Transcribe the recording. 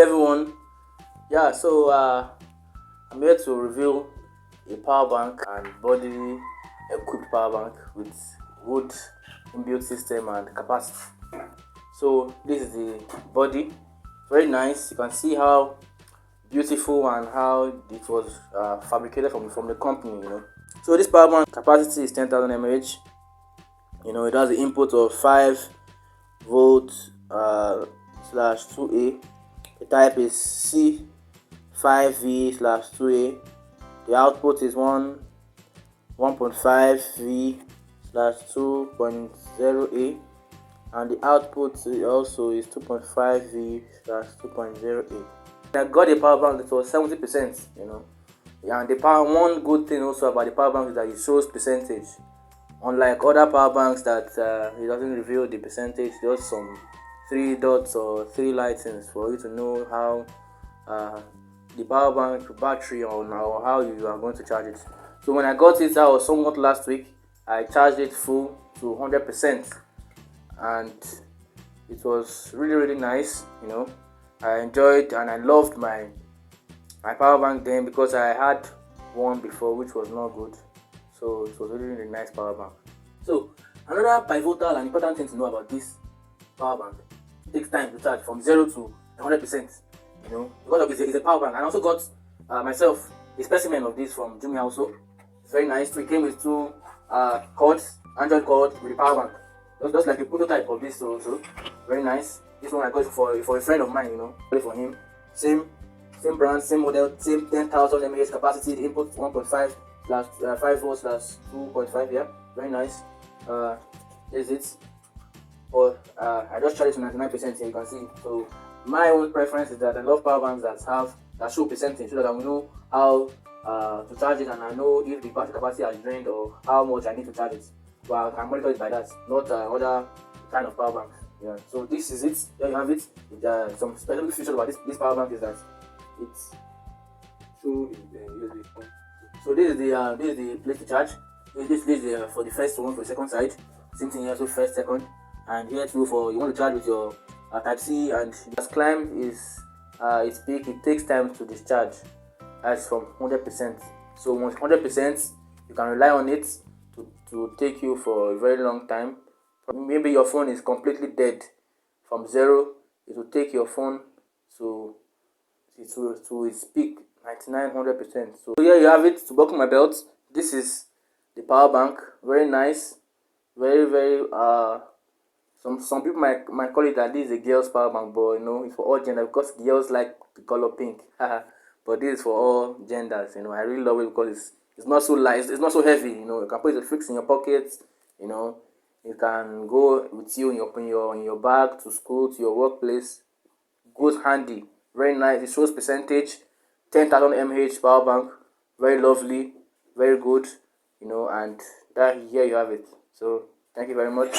everyone. Yeah, so I'm here to review a power bank and body equipped power bank with wood inbuilt system and capacity. So this is the body, very nice. You can see how beautiful and how it was fabricated from the company. So this power bank capacity is 10,000 mAh. It has the input of 5 volts slash 2A. The type is C5V slash 2A. The output is 1.5V slash 2.0A, and the output also is 2.5V slash 2.0A. I got a power bank that was 70%, and the one good thing also about the power bank is that it shows percentage. Unlike other power banks that it doesn't reveal the percentage, just some 3 dots or 3 lightings for you to know how the power bank battery or how you are going to charge it. So when I got it, I was somewhat last week. I charged it full to 100%, and it was really nice. I enjoyed and I loved my power bank then, because I had one before which was not good. So it was really nice power bank. So another pivotal and important thing to know about this power bank: it takes time to charge from 0 to 100%. Because it's a power bank. I also got myself a specimen of this from Jumia also. It's very nice. So it came with 2 cords, Android cord with a power bank. Just like a prototype of this also. Very nice. This one I got for a friend of mine. For him. Same brand, same model, same 10,000 mAh capacity. The input 1.5 slash 5 volts slash 2.5. Yeah, very nice. Is it? Or I just charged it to 99% here. You can see. So my own preference is that I love power banks that show percentage, so that I will know how to charge it, and I know if the battery capacity has drained or how much I need to charge it. But I can monitor it by that, not other kind of power banks. Yeah. So this is it. There you have it. Some special feature about this power bank is that it's through USB. So this is the place to charge. This is for the first one, for the second side. Same thing here, so first, second, and here too for you want to charge with your Type C. And as climb is its peak, it takes time to discharge as from 100%. So once 100%, you can rely on it to take you for a very long time. Maybe your phone is completely dead. From 0, it will take your phone to its peak, 99-100%. So here you have it. To buckle my belt, this is the power bank. Very nice, very some people might call it that this is a girl's power bank, but it's for all genders, because girls like the color pink. But this is for all genders. I really love it because it's not so light, it's not so heavy. You can put it fixed in your pockets. You can go with you in your bag to school, to your workplace. Goes handy. Very nice. It shows percentage. 10,000 mAh power bank. Very lovely. Very good. And here you have it. So thank you very much.